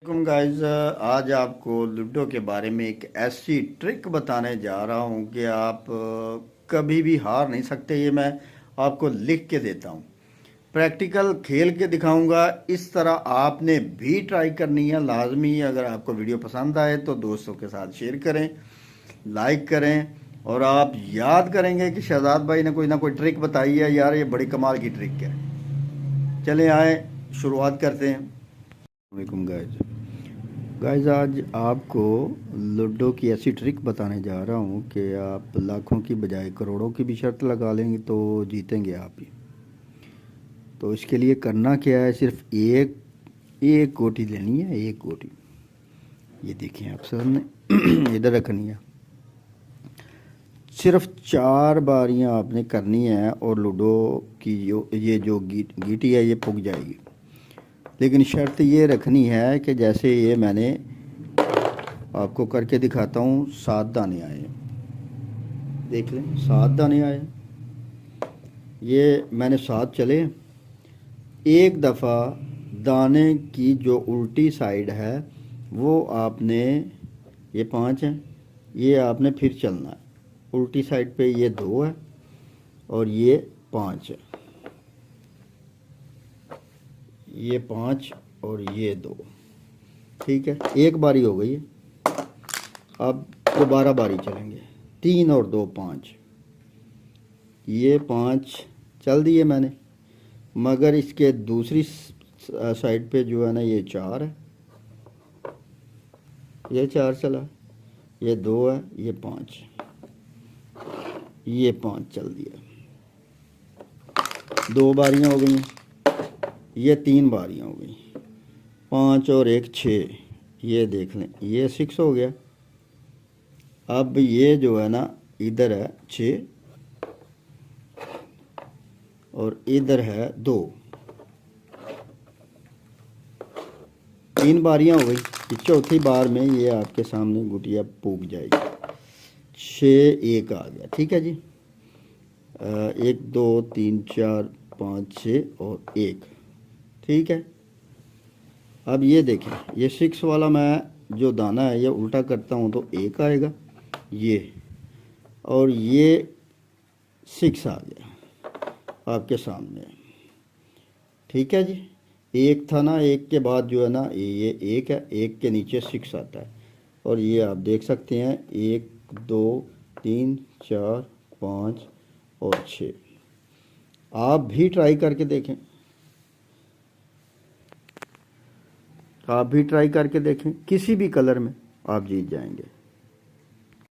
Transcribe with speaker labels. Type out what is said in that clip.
Speaker 1: वालेकुम गाइस, आज आपको लूडो के बारे में एक ऐसी ट्रिक बताने जा रहा हूं कि आप कभी भी हार नहीं सकते। ये मैं आपको लिख के देता हूं, प्रैक्टिकल खेल के दिखाऊंगा। इस तरह आपने भी ट्राई करनी है लाजमी। अगर आपको वीडियो पसंद आए तो दोस्तों के साथ शेयर करें, लाइक करें, और आप याद करेंगे कि शहजाद भाई ने कोई ना कोई ट्रिक बताई है, यार ये बड़ी कमाल की ट्रिक है। चलें आए शुरुआत करते हैं। वालेकुम गाइस, आज आपको लूडो की ऐसी ट्रिक बताने जा रहा हूँ कि आप लाखों की बजाय करोड़ों की भी शर्त लगा लेंगे तो जीतेंगे आप ही। तो इसके लिए करना क्या है, सिर्फ एक एक गोटी लेनी है, एक गोटी। ये देखिए आप सामने इधर रखनी है। सिर्फ 4 बारियां आपने करनी है और लूडो की जो गीटी है ये पुग जाएगी। लेकिन शर्त ये रखनी है कि जैसे ये मैंने आपको करके दिखाता हूँ, 7 दाने आए, देख लें 7 दाने आए। ये मैंने 7 चले। एक दफ़ा दाने की जो उल्टी साइड है वो आपने, ये 5 है, ये आपने फिर चलना है उल्टी साइड पे। ये 2 है और ये 5 है, ये 5 और ये 2। ठीक है, एक बारी हो गई है। अब दोबारा बारी चलेंगे। 3 और 2 5, ये 5 चल दिए मैंने, मगर इसके दूसरी साइड पे जो है ना ये 4 है, ये 4 चला, ये 2 है, ये 5, ये 5 चल दिया। 2 बारियां हो गई, ये 3 बारियां हो गई। 5 और 1 6, ये देख लें, ये 6 हो गया। अब ये जो है ना इधर है 6 और इधर है 2, 3 बारियां हो गई। चौथी बार में ये आपके सामने गुटिया पूग जाएगी। 6 1 आ गया। ठीक है जी, 1 2 3 4 5 6 और 1। ठीक है, अब ये देखें, ये 6 वाला मैं जो दाना है ये उल्टा करता हूँ तो 1 आएगा ये, और ये 6 आ गया आपके सामने। ठीक है जी, 1 था ना, 1 के बाद जो है ना ये 1 है, 1 के नीचे 6 आता है। और ये आप देख सकते हैं 1 2 3 4 5 और 6। आप भी ट्राई करके देखें, आप भी ट्राई करके देखें, किसी भी कलर में आप जीत जाएंगे।